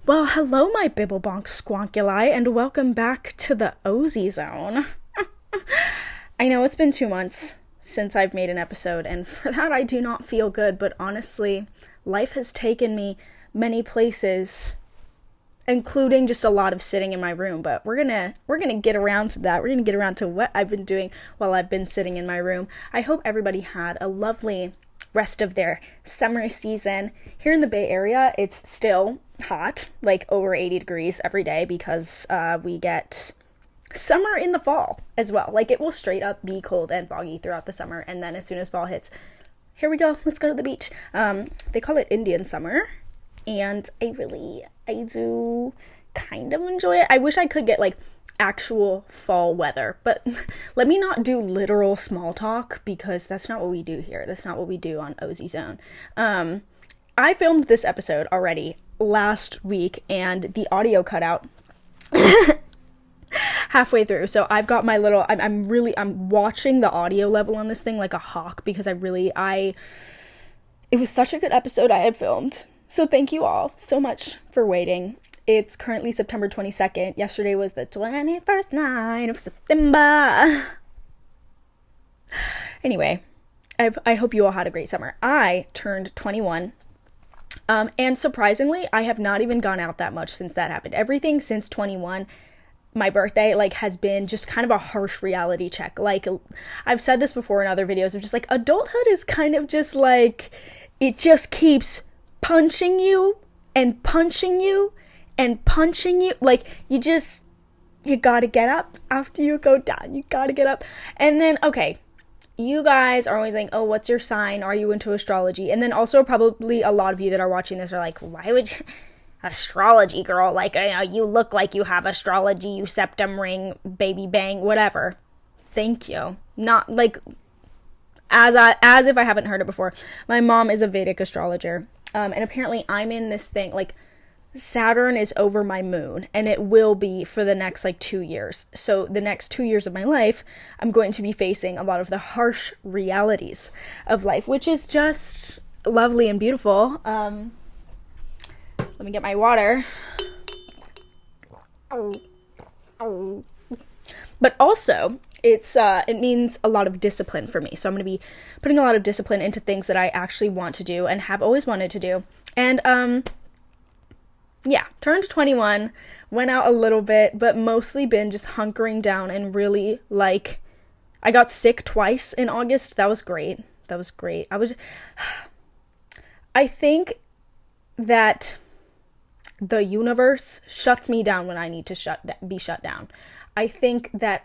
Well, hello, my Bibblebonk squonkuli, and welcome back to the OSIEZONE. I know it's been 2 months since I've made an episode, and for that I do not feel good, but honestly, life has taken me many places, including just a lot of sitting in my room, but we're gonna get around to that. We're gonna get around to what I've been doing while I've been sitting in my room. I hope everybody had a lovely rest of their summer season. Here in the Bay Area, it's still hot, like over 80 degrees every day, because we get summer in the fall as well. Like, it will straight up be cold and foggy throughout the summer, and then as soon as fall hits, here we go, let's go to the beach. They call it Indian summer, and I do kind of enjoy it. I wish I could get like actual fall weather, but let me not do literal small talk, because that's not what we do here. That's not what we do on OSIEZONE. I filmed this episode already last week, and the audio cut out halfway through, so I've got my little, I'm watching the audio level on this thing like a hawk, because it was such a good episode I had filmed. So thank you all so much for waiting. It's currently September 22nd. Yesterday was the 21st night of September. Anyway, I hope you all had a great summer. I turned 21. And surprisingly, I have not even gone out that much since that happened. Everything since 21, my birthday, like, has been just kind of a harsh reality check. Like, I've said this before in other videos of just like, adulthood is kind of just like, it just keeps punching you and punching you and punching you. Like, you gotta get up after you go down. You gotta get up. And then, okay, you guys are always like, oh, what's your sign? Are you into astrology? And then also probably a lot of you that are watching this are like, why would you... astrology, girl? Like, you look like you have astrology, you septum ring, baby bang, whatever. Thank you. Not like, as if I haven't heard it before. My mom is a Vedic astrologer. And apparently I'm in this thing, like, Saturn is over my moon, and it will be for the next, like, 2 years. So the next 2 years of my life, I'm going to be facing a lot of the harsh realities of life, which is just lovely and beautiful. Let me get my water. But also, it means a lot of discipline for me. So I'm going to be putting a lot of discipline into things that I actually want to do and have always wanted to do. And, yeah, turned 21, went out a little bit, but mostly been just hunkering down and really, like, I got sick twice in August. That was great. I think that the universe shuts me down when I need to be shut down. I think that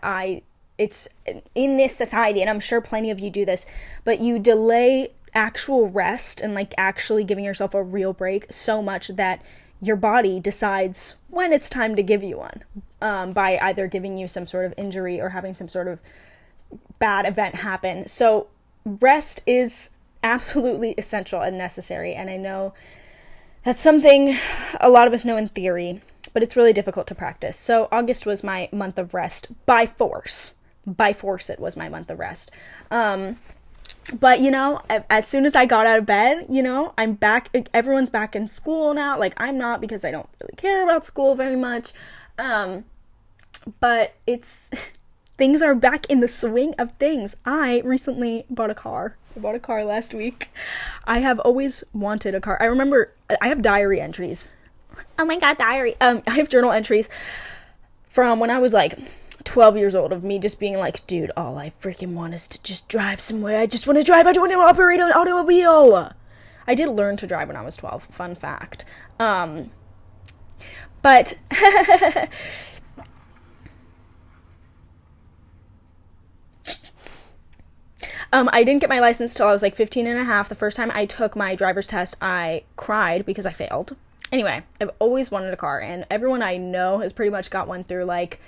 it's in this society, and I'm sure plenty of you do this, but you delay actual rest and, like, actually giving yourself a real break so much that your body decides when it's time to give you one, by either giving you some sort of injury or having some sort of bad event happen. So rest is absolutely essential and necessary, and I know that's something a lot of us know in theory, but it's really difficult to practice. So August was my month of rest by force. By force, it was my month of rest. But, you know, as soon as I got out of bed, you know, I'm back. Everyone's back in school now. Like, I'm not, because I don't really care about school very much. But things are back in the swing of things. I recently bought a car. I bought a car last week. I have always wanted a car. I remember I have diary entries. Oh my God, diary. I have journal entries from when I was like 12 years old of me just being like, dude, all I freaking want is to just drive somewhere. I just want to drive. I don't want to operate an automobile. I did learn to drive when I was 12. Fun fact. But I didn't get my license till I was like 15 and a half. The first time I took my driver's test, I cried because I failed. Anyway, I've always wanted a car, and everyone I know has pretty much got one through, like,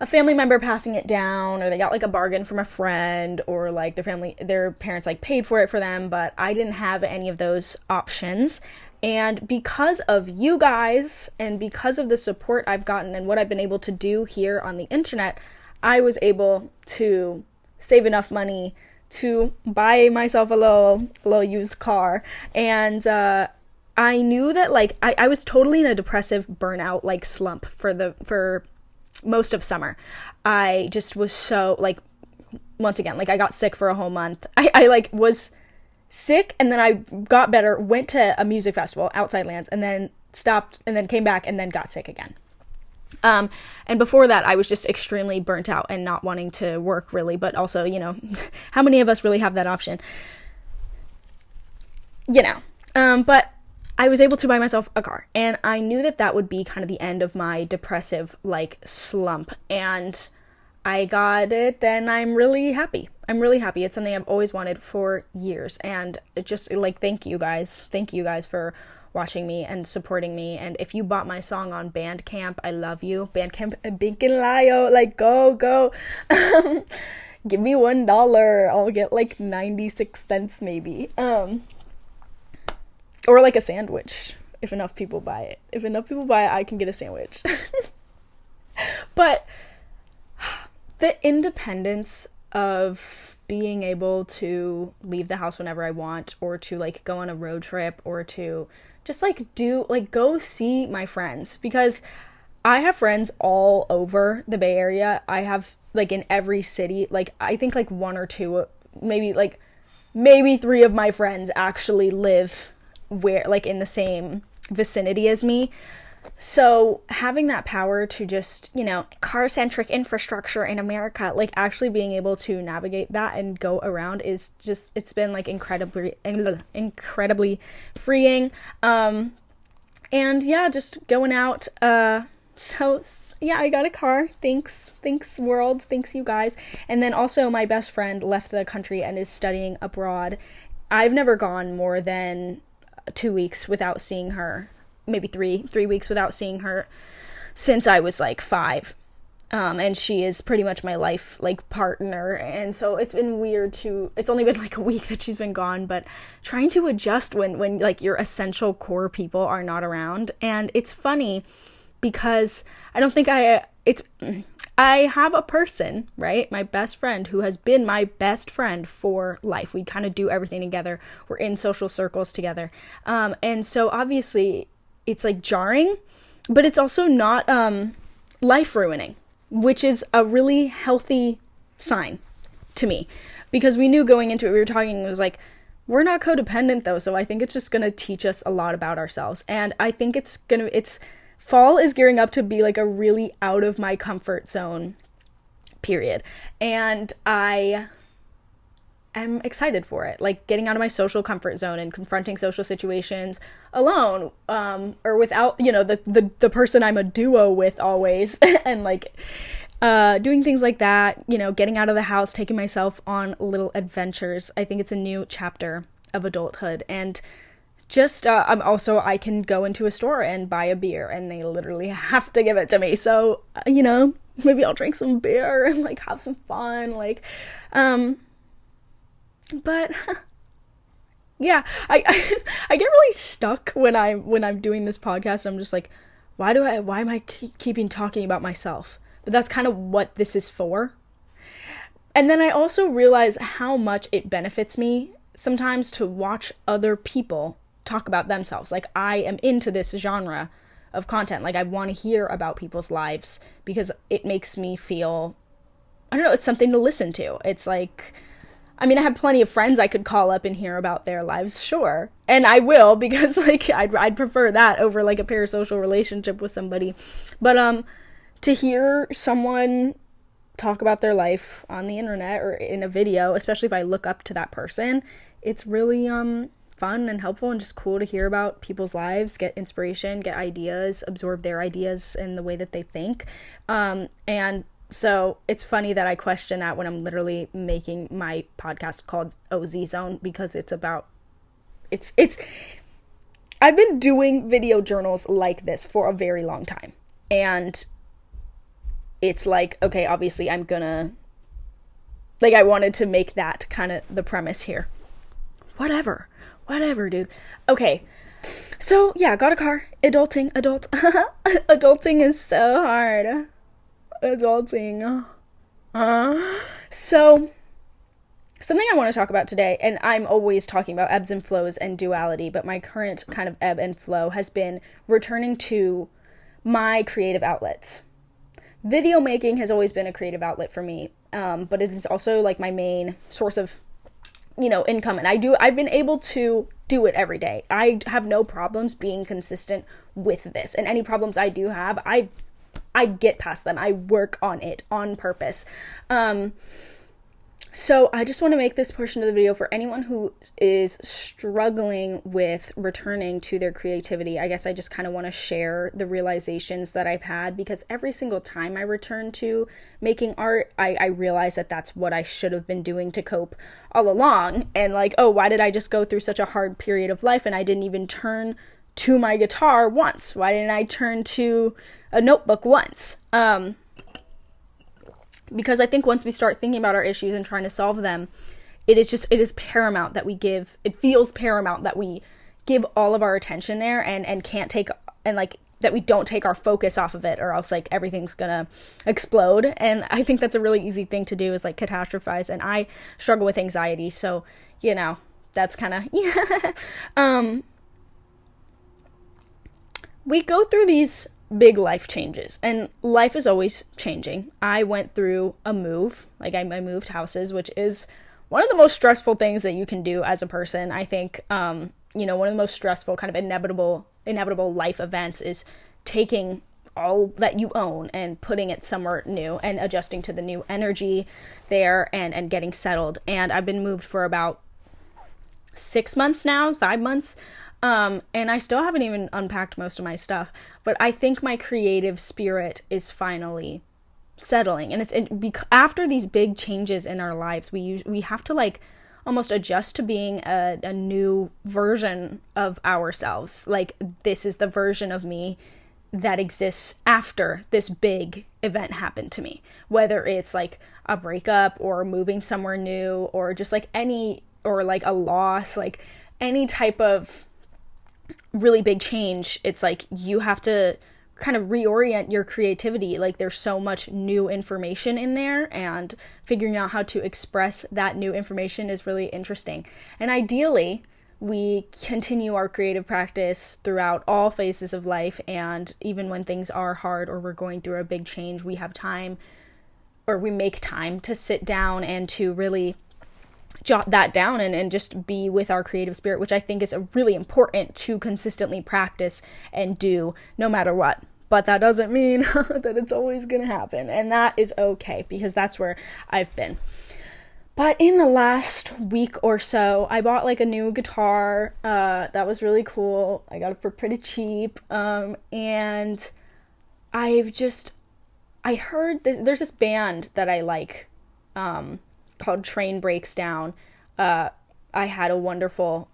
a family member passing it down, or they got, like, a bargain from a friend, or, like, their parents, like, paid for it for them, but I didn't have any of those options. And because of you guys, and because of the support I've gotten and what I've been able to do here on the internet, I was able to save enough money to buy myself a little used car, and I knew that, like, I was totally in a depressive burnout, like, slump for most of summer. I just was so, like, once again, like, I got sick for a whole month. I like, was sick, and then I got better, went to a music festival, Outside Lands, and then stopped, and then came back, and then got sick again. And before that, I was just extremely burnt out and not wanting to work, really, but also, you know, how many of us really have that option? You know, but I was able to buy myself a car, and I knew that that would be kind of the end of my depressive, like, slump, and I got it, and I'm really happy. It's something I've always wanted for years, and it just, like, thank you guys for watching me and supporting me. And if you bought my song on Bandcamp, I love you. Bandcamp, Binkin' like, go. Give me $1, I'll get like 96 cents maybe. Or like a sandwich, if enough people buy it. If enough people buy it, I can get a sandwich. But the independence of being able to leave the house whenever I want, or to like go on a road trip, or to just like go see my friends, because I have friends all over the Bay Area. I have like in every city, like I think like one or two, maybe three of my friends actually live where, like, in the same vicinity as me. So having that power to just, you know, car-centric infrastructure in America, like actually being able to navigate that and go around is just, it's been like incredibly freeing. And yeah, just going out. So yeah, I got a car. Thanks world. Thanks you guys. And then also my best friend left the country and is studying abroad. I've never gone more than 2 weeks without seeing her, maybe three weeks without seeing her since I was like 5. And she is pretty much my life, like, partner. And so it's been weird it's only been like a week that she's been gone, but trying to adjust when like your essential core people are not around. And it's funny because I don't think I have a person, right? My best friend, who has been my best friend for life. We kind of do everything together. We're in social circles together. And so obviously it's like jarring, but it's also not life ruining, which is a really healthy sign to me, because we knew going into it, we were talking, it was like, we're not codependent though. So I think it's just going to teach us a lot about ourselves. And I think fall is gearing up to be like a really out of my comfort zone period. And I am excited for it. Like getting out of my social comfort zone and confronting social situations alone, or without, you know, the person I'm a duo with always. And like, doing things like that, you know, getting out of the house, taking myself on little adventures. I think it's a new chapter of adulthood. And just, I can go into a store and buy a beer and they literally have to give it to me. So, you know, maybe I'll drink some beer and like have some fun. Like, but yeah, I get really stuck when I'm doing this podcast. I'm just like, why am I keeping talking about myself? But that's kind of what this is for. And then I also realize how much it benefits me sometimes to watch other people talk about themselves. Like, I am into this genre of content. Like, I want to hear about people's lives because it makes me feel, I don't know, it's something to listen to. It's like, I mean, I have plenty of friends I could call up and hear about their lives, sure. And I will, because like I'd prefer that over like a parasocial relationship with somebody. But to hear someone talk about their life on the internet or in a video, especially if I look up to that person, it's really fun and helpful and just cool to hear about people's lives, get inspiration, get ideas, absorb their ideas in the way that they think. And so it's funny that I question that when I'm literally making my podcast called OSIEZONE, because it's I've been doing video journals like this for a very long time. And it's like, okay, obviously I'm gonna, like, I wanted to make that kind of the premise here. Whatever, dude. Okay. So yeah, got a car. Adulting. Adulting is so hard. Adulting. So something I want to talk about today, and I'm always talking about ebbs and flows and duality, but my current kind of ebb and flow has been returning to my creative outlets. Video making has always been a creative outlet for me, but it is also like my main source of, income. And I've been able to do it every day. I have no problems being consistent with this. And any problems I do have, I get past them. I work on it on purpose. So I just want to make this portion of the video for anyone who is struggling with returning to their creativity. I guess I just kind of want to share the realizations that I've had, because every single time I return to making art, I realize that that's what I should have been doing to cope all along. And like, oh, why did I just go through such a hard period of life and I didn't even turn to my guitar once? Why didn't I turn to a notebook once? Because I think once we start thinking about our issues and trying to solve them, it is paramount that it feels paramount that we give all of our attention there and can't take, and like, that we don't take our focus off of it, or else like everything's gonna explode. And I think that's a really easy thing to do, is like catastrophize. And I struggle with anxiety. So, that's kind of, we go through these big life changes, and life is always changing. I went through a move, like I moved houses, which is one of the most stressful things that you can do as a person. I think, one of the most stressful kind of inevitable life events is taking all that you own and putting it somewhere new and adjusting to the new energy there and getting settled. And I've been moved for about 6 months now, 5 months. And I still haven't even unpacked most of my stuff, but I think my creative spirit is finally settling. And after these big changes in our lives, we have to like almost adjust to being a new version of ourselves. Like, this is the version of me that exists after this big event happened to me, whether it's like a breakup or moving somewhere new, or just like or like a loss, like any type of really big change. It's like you have to kind of reorient your creativity. Like, there's so much new information in there, and figuring out how to express that new information is really interesting. And ideally, we continue our creative practice throughout all phases of life, and even when things are hard or we're going through a big change, we have time, or we make time to sit down and to really jot that down and just be with our creative spirit, which I think is really important to consistently practice and do no matter what. But that doesn't mean that it's always going to happen. And that is okay, because that's where I've been. But in the last week or so, I bought like a new guitar. That was really cool. I got it for pretty cheap. And I heard there's this band that I like, called Train Breaks Down. I had a wonderful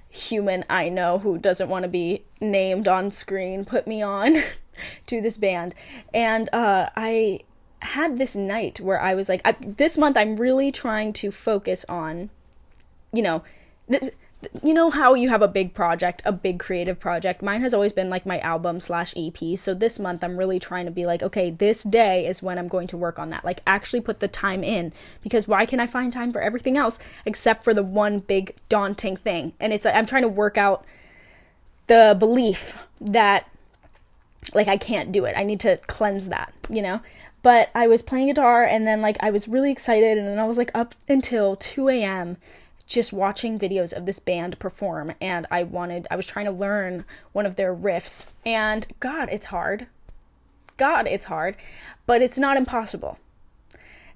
human I know who doesn't want to be named on screen put me on to this band. And I had this night where I was like, this month I'm really trying to focus on, how you have a big project, a big creative project. Mine has always been like my album/EP. So this month I'm really trying to be like, okay, this day is when I'm going to work on that. Like, actually put the time in, because why can I find time for everything else except for the one big daunting thing? And it's like, I'm trying to work out the belief that like I can't do it. I need to cleanse that, But I was playing guitar, and then like I was really excited, and then I was like up until 2 a.m. just watching videos of this band perform, and I was trying to learn one of their riffs, and God, it's hard, but it's not impossible.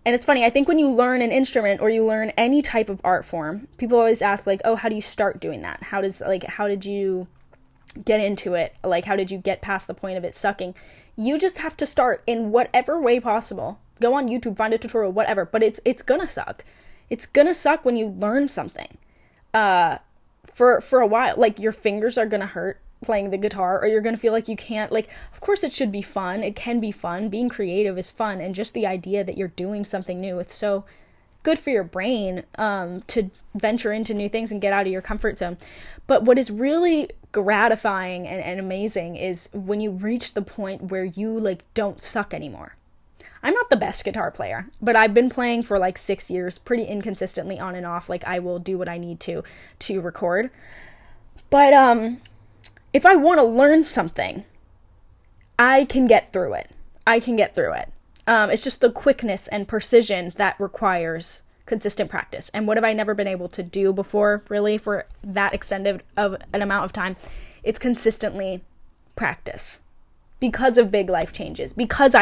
And it's funny, I think when you learn an instrument or you learn any type of art form, people always ask like, oh, how do you start doing that? How did you get into it? Like, how did you get past the point of it sucking? You just have to start in whatever way possible. Go on YouTube, find a tutorial, whatever, but it's gonna suck. It's gonna suck when you learn something. For a while, like, your fingers are gonna hurt playing the guitar, or you're gonna feel like you can't, like, of course it should be fun. It can be fun. Being creative is fun, and just the idea that you're doing something new, it's so good for your brain to venture into new things and get out of your comfort zone. But what is really gratifying and amazing is when you reach the point where you like don't suck anymore. I'm not the best guitar player, but I've been playing for like 6 years, pretty inconsistently on and off. Like, I will do what I need to record. But if I want to learn something, I can get through it. It's just the quickness and precision that requires consistent practice. And what have I never been able to do before, really, for that extended of an amount of time? It's consistently practice, because of big life changes, because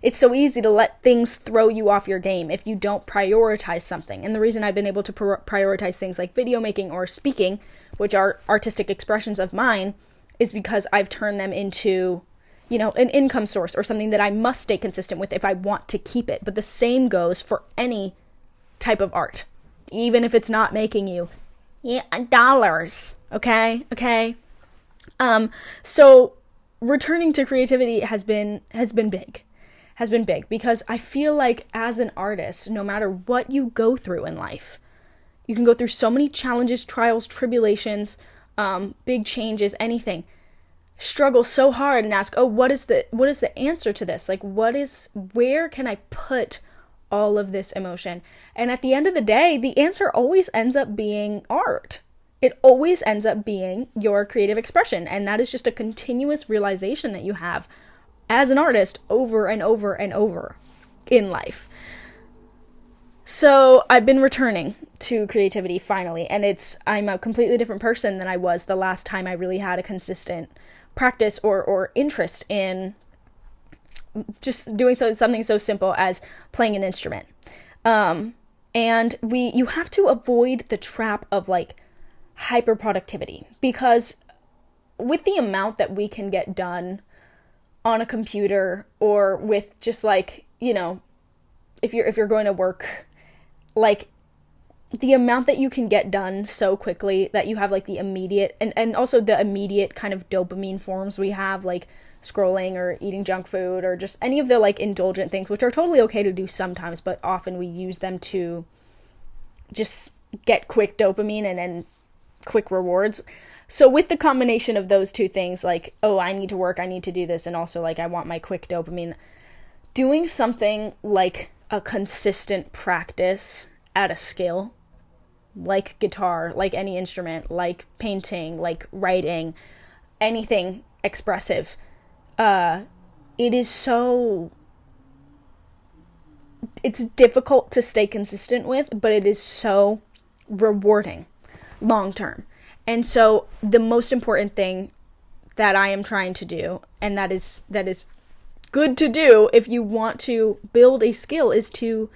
it's so easy to let things throw you off your game if you don't prioritize something. And the reason I've been able to prioritize things like video making or speaking, which are artistic expressions of mine, is because I've turned them into, an income source or something that I must stay consistent with if I want to keep it. But the same goes for any type of art, even if it's not making you dollars. Okay. So returning to creativity has been big because I feel like as an artist, no matter what you go through in life, you can go through so many challenges, trials, tribulations, big changes, anything, struggle so hard and ask, what is the answer to this? Like, where can I put all of this emotion? And at the end of the day, the answer always ends up being art. It always ends up being your creative expression. And that is just a continuous realization that you have as an artist over and over and over in life. So I've been returning to creativity finally, and I'm a completely different person than I was the last time I really had a consistent practice or interest in just doing something so simple as playing an instrument. And you have to avoid the trap of like hyper productivity, because with the amount that we can get done on a computer or with just like, if you're going to work, like the amount that you can get done so quickly that you have like the immediate and also the immediate kind of dopamine forms we have, like scrolling or eating junk food or just any of the like indulgent things, which are totally okay to do sometimes, but often we use them to just get quick dopamine and quick rewards. So with the combination of those two things, like, I need to work, I need to do this, and also like I want my quick dopamine, doing something like a consistent practice at a skill, like guitar, like any instrument, like painting, like writing, anything expressive, it's difficult to stay consistent with, but it is so rewarding long term. And so the most important thing that I am trying to do, and that is good to do if you want to build a skill, is to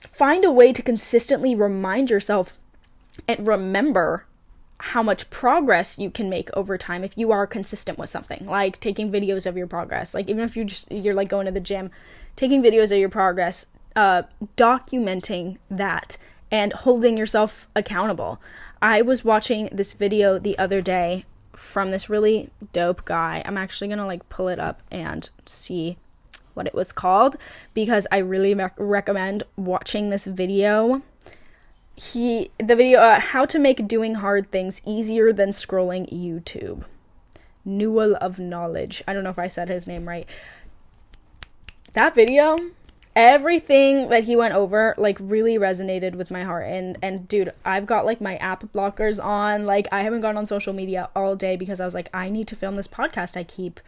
find a way to consistently remind yourself and remember how much progress you can make over time if you are consistent with something, like taking videos of your progress. Like, even if you're like going to the gym, taking videos of your progress, documenting that and holding yourself accountable. I was watching this video the other day from this really dope guy. I'm actually gonna like pull it up and see what it was called, because I really recommend watching this video. How to make doing hard things easier than scrolling YouTube. Newell of Knowledge. I don't know if I said his name right. That video, everything that he went over, like, really resonated with my heart. And dude, I've got like my app blockers on. Like, I haven't gone on social media all day because I was like, I need to film this podcast. I keep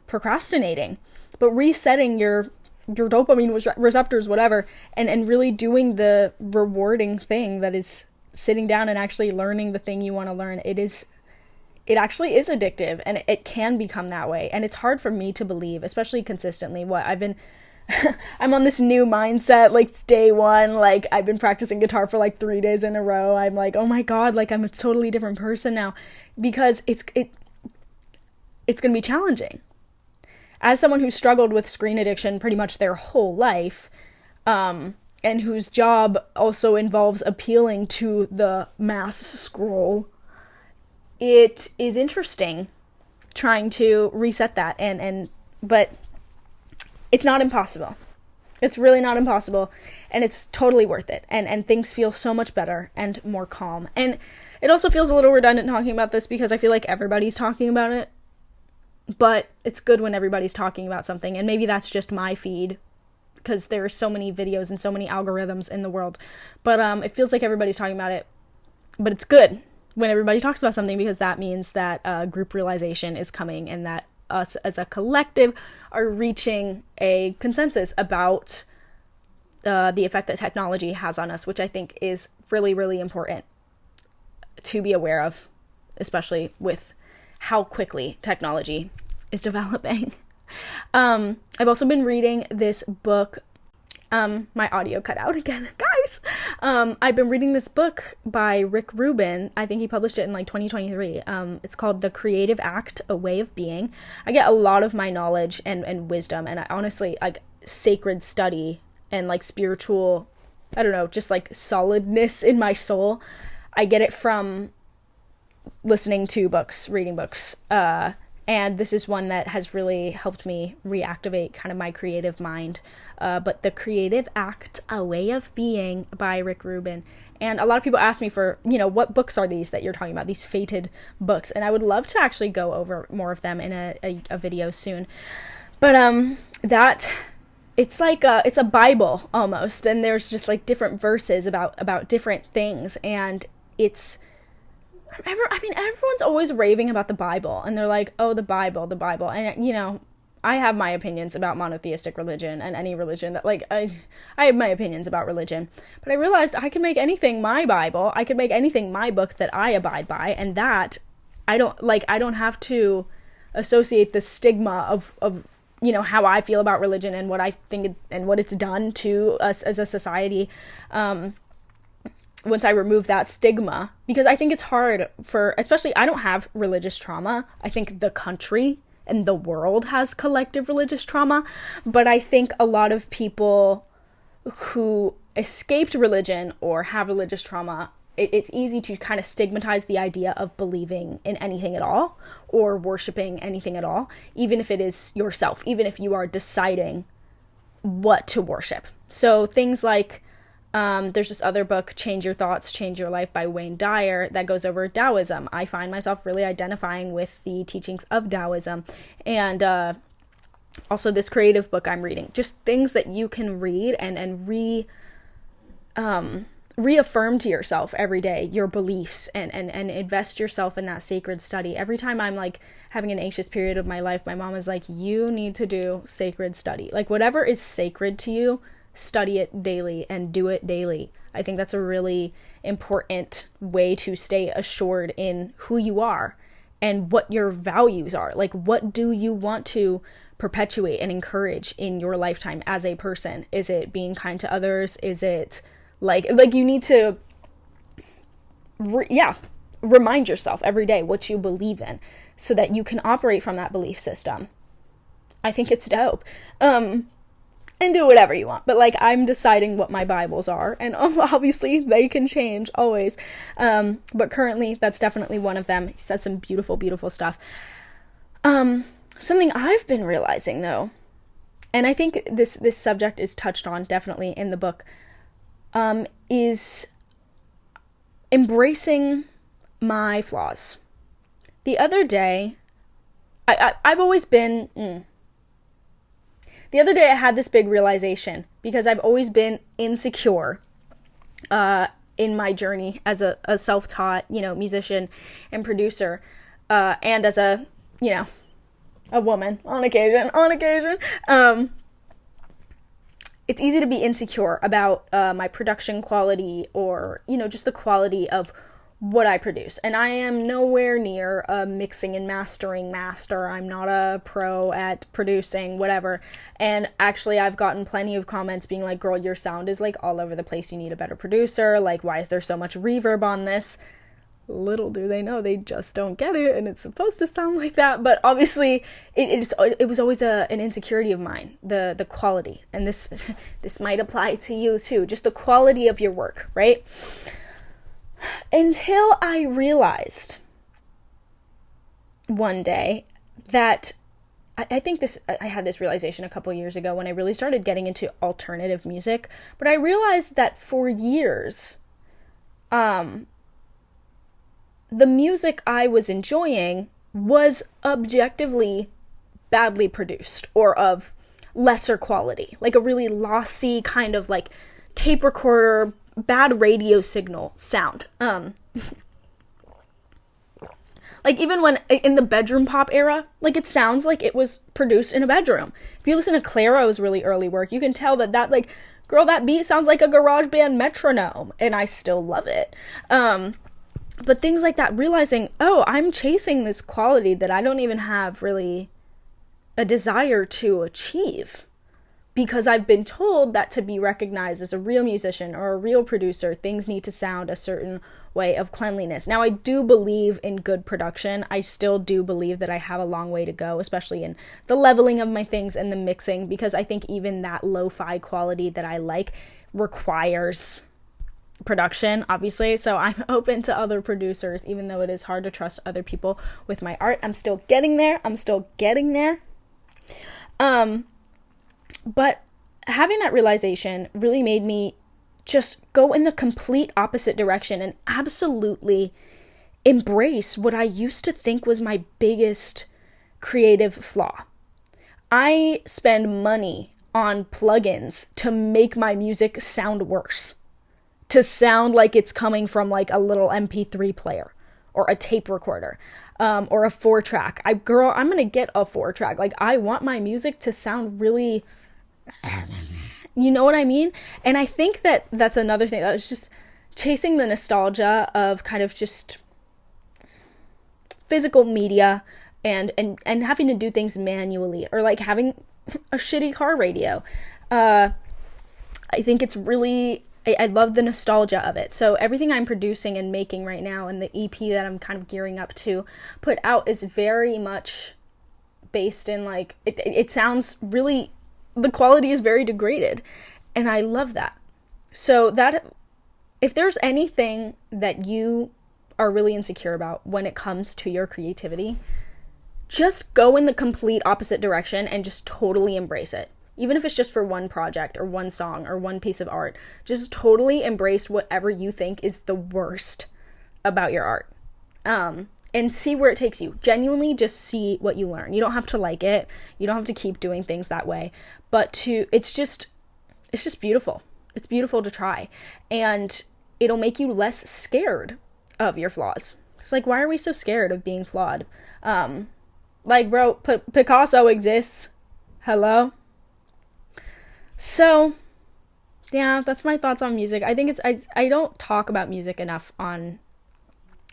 procrastinating. But resetting your dopamine receptors, whatever, and really doing the rewarding thing that is sitting down and actually learning the thing you want to learn, it actually is addictive, and it can become that way. And it's hard for me to believe, especially consistently. I'm on this new mindset, like, it's day one, like, I've been practicing guitar for like 3 days in a row. I'm like, oh my God, like, I'm a totally different person now, because it's going to be challenging. As someone who struggled with screen addiction pretty much their whole life, and whose job also involves appealing to the mass scroll, it is interesting trying to reset that, but it's not impossible. It's really not impossible, and it's totally worth it, and things feel so much better and more calm. And it also feels a little redundant talking about this because I feel like everybody's talking about it. but it's good when everybody's talking about something. And maybe that's just my feed, because there are so many videos and so many algorithms in the world. But it feels like everybody's talking about it. But it's good when everybody talks about something, because that means that group realization is coming, and that us as a collective are reaching a consensus about the effect that technology has on us, which I think is really, really important to be aware of, especially with how quickly technology is developing. I've also been reading this book. My audio cut out again, guys. I've been reading this book by Rick Rubin. I think he published it in like 2023. It's called The Creative Act, A Way of Being. I get a lot of my knowledge and wisdom, and I honestly, like, sacred study and like spiritual, I don't know, just like solidness in my soul. I get it from listening to books, reading books, and this is one that has really helped me reactivate kind of my creative mind. But The Creative Act, A Way of Being by Rick Rubin. And a lot of people ask me for, what books are these that you're talking about, these fated books? And I would love to actually go over more of them in a video soon. But it's like it's a Bible almost, and there's just like different verses about different things, and it's, everyone's always raving about the Bible, and they're like, oh, the Bible, and I have my opinions about monotheistic religion and any religion that, like, I have my opinions about religion, but I realized I can make anything my Bible, I could make anything my book that I abide by, and that I don't have to associate the stigma of how I feel about religion and what I think and what it's done to us as a society, once I remove that stigma, because I think it's hard especially, I don't have religious trauma. I think the country and the world has collective religious trauma, but I think a lot of people who escaped religion or have religious trauma, it's easy to kind of stigmatize the idea of believing in anything at all or worshiping anything at all, even if it is yourself, even if you are deciding what to worship. So things like, there's this other book, Change Your Thoughts, Change Your Life by Wayne Dyer, that goes over Taoism. I find myself really identifying with the teachings of Taoism. And also this creative book I'm reading. Just things that you can read and reaffirm to yourself every day, your beliefs, and invest yourself in that sacred study. Every time I'm like having an anxious period of my life, my mom is like, you need to do sacred study. Like, whatever is sacred to you, study it daily and do it daily. I think that's a really important way to stay assured in who you are and what your values are. Like, what do you want to perpetuate and encourage in your lifetime as a person? Is it being kind to others? Is it like you need to remind yourself every day what you believe in so that you can operate from that belief system. I think it's dope. And do whatever you want. But like, I'm deciding what my Bibles are, and obviously they can change always. But currently that's definitely one of them. He says some beautiful, beautiful stuff. Something I've been realizing though, and I think this subject is touched on definitely in the book, is embracing my flaws. The other day, I've always been, the other day I had this big realization, because I've always been insecure in my journey as a self-taught, musician and producer, and as a woman on occasion. It's easy to be insecure about my production quality, or, just the quality of what I produce. And I am nowhere near a mixing and mastering master. I'm not a pro at producing, whatever. And actually, I've gotten plenty of comments being like, girl, your sound is like all over the place. You need a better producer. Like, why is there so much reverb on this? Little do they know, they just don't get it, and it's supposed to sound like that. But obviously it was always an insecurity of mine, the quality. And this might apply to you too, just the quality of your work, right? Until I realized one day that I think I had this realization a couple years ago when I really started getting into alternative music, but I realized that for years, the music I was enjoying was objectively badly produced or of lesser quality, like a really lossy kind of like tape recorder, bad radio signal sound. Like even when in the bedroom pop era, like it sounds like it was produced in a bedroom. If you listen to Claro's really early work, you can tell that like, girl, that beat sounds like a garage band metronome, and I still love it. But things like that, realizing, oh, I'm chasing this quality that I don't even have really a desire to achieve, because I've been told that to be recognized as a real musician or a real producer, things need to sound a certain way of cleanliness. Now, I do believe in good production. I still do believe that I have a long way to go, especially in the leveling of my things and the mixing, because I think even that lo-fi quality that I like requires production, obviously. So I'm open to other producers, even though it is hard to trust other people with my art. I'm still getting there. But having that realization really made me just go in the complete opposite direction and absolutely embrace what I used to think was my biggest creative flaw. I spend money on plugins to make my music sound worse, to sound like it's coming from like a little MP3 player or a tape recorder, or a 4-track. I'm gonna get a 4-track. Like, I want my music to sound really, you know what I mean? And I think that that's another thing. That was just chasing the nostalgia of kind of just physical media and having to do things manually, or like having a shitty car radio. I think it's really, I love the nostalgia of it. So everything I'm producing and making right now, and the EP that I'm kind of gearing up to put out, is very much based in like, it sounds really, the quality is very degraded, and I love that. So that, if there's anything that you are really insecure about when it comes to your creativity, just go in the complete opposite direction and just totally embrace it. Even if it's just for one project or one song or one piece of art, just totally embrace whatever you think is the worst about your art. And see where it takes you. Genuinely just see what you learn. You don't have to like it. You don't have to keep doing things that way. But it's just beautiful. It's beautiful to try. And it'll make you less scared of your flaws. It's like, why are we so scared of being flawed? Like, bro, Picasso exists. Hello? So, yeah, that's my thoughts on music. I think I don't talk about music enough on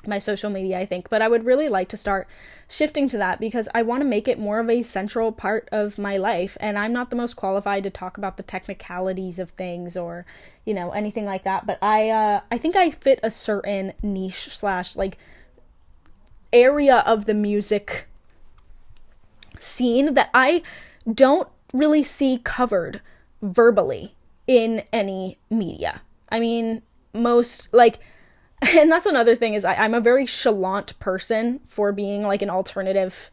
my social media, I think, but I would really like to start shifting to that, because I want to make it more of a central part of my life, and I'm not the most qualified to talk about the technicalities of things or, you know, anything like that, but I think I fit a certain niche / like area of the music scene that I don't really see covered verbally in any media. I mean, most, like, and that's another thing, is I'm a very chalant person for being like an alternative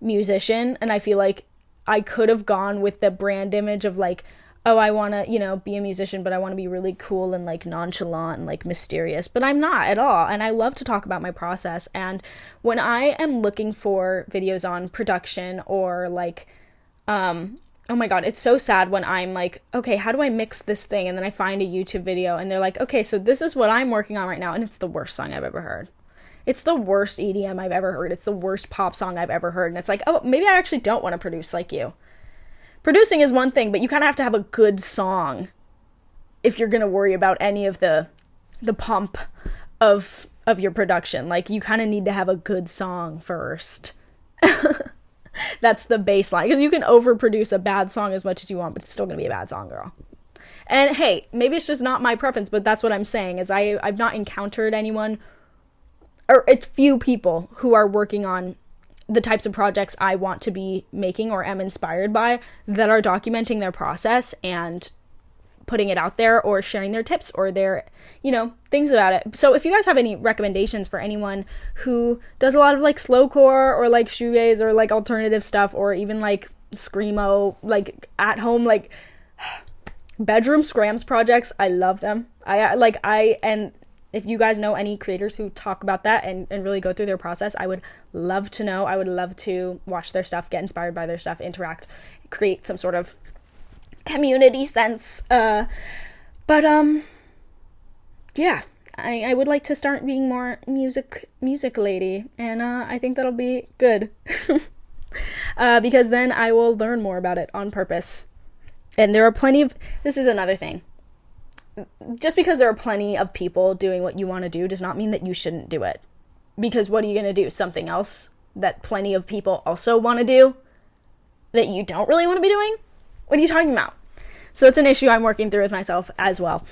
musician, and I feel like I could have gone with the brand image of like, oh, I want to, you know, be a musician, but I want to be really cool and like nonchalant and like mysterious, but I'm not at all. And I love to talk about my process. And when I am looking for videos on production or like, oh my God, it's so sad when I'm like, okay, how do I mix this thing? And then I find a YouTube video and they're like, okay, so this is what I'm working on right now. And it's the worst song I've ever heard. It's the worst EDM I've ever heard. It's the worst pop song I've ever heard. And it's like, oh, maybe I actually don't want to produce like you. Producing is one thing, but you kind of have to have a good song if you're going to worry about any of the pomp of your production. Like, you kind of need to have a good song first. That's the baseline, because you can overproduce a bad song as much as you want, but it's still going to be a bad song, girl. And hey, maybe it's just not my preference, but that's what I'm saying, is I've not encountered anyone, or it's few people who are working on the types of projects I want to be making or am inspired by, that are documenting their process and putting it out there, or sharing their tips or their, you know, things about it. So if you guys have any recommendations for anyone who does a lot of like slowcore or like shoegaze or like alternative stuff, or even like screamo, like at home, like bedroom scrams projects, I love them. And If you guys know any creators who talk about that and really go through their process, I would love to know. I would love to watch their stuff, get inspired by their stuff, interact, create some sort of community sense. Yeah, I would like to start being more music lady, and I think that'll be good. Because then I will learn more about it on purpose. And there are plenty of, this is another thing. Just because there are plenty of people doing what you want to do does not mean that you shouldn't do it. Because what are you going to do? Something else that plenty of people also want to do that you don't really want to be doing? What are you talking about? So it's an issue I'm working through with myself as well.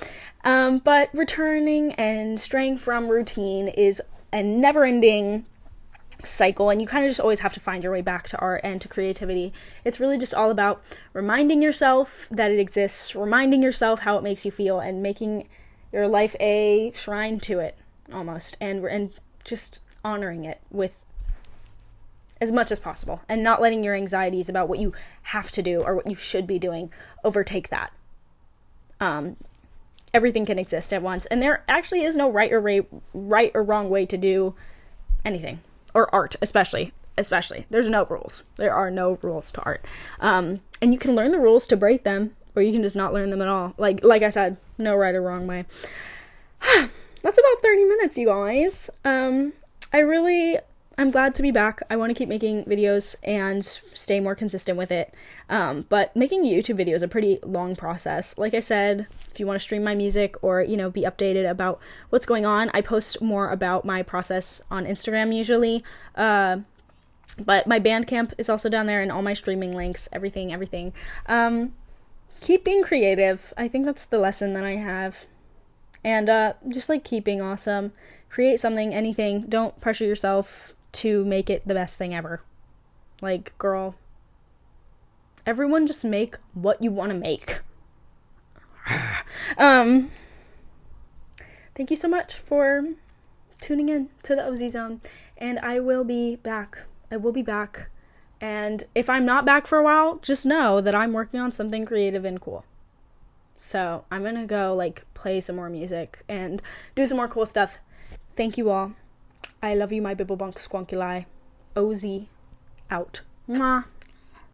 But returning and straying from routine is a never-ending cycle, and you kind of just always have to find your way back to art and to creativity. It's really just all about reminding yourself that it exists, reminding yourself how it makes you feel, and making your life a shrine to it, almost, and just honoring it with as much as possible, and not letting your anxieties about what you have to do or what you should be doing overtake that. Everything can exist at once, and there actually is no right or wrong way to do anything. Or art, especially. There's no rules. There are no rules to art. And you can learn the rules to break them, or you can just not learn them at all. Like I said, no right or wrong way. That's about 30 minutes, you guys. I'm glad to be back. I want to keep making videos and stay more consistent with it. But making a YouTube video is a pretty long process. Like I said, if you want to stream my music or, be updated about what's going on, I post more about my process on Instagram usually. But my Bandcamp is also down there, and all my streaming links, everything. Keep being creative. I think that's the lesson that I have. And just keep being awesome. Create something, anything. Don't pressure yourself to make it the best thing ever. Girl, everyone just make what you want to make. Thank you so much for tuning in to the OSIEZONE, and I will be back. And if I'm not back for a while, just know that I'm working on something creative and cool. So I'm gonna go play some more music and do some more cool stuff. Thank you all. I love you, my bibblebunk squonkuli. Ozy out. Mwah.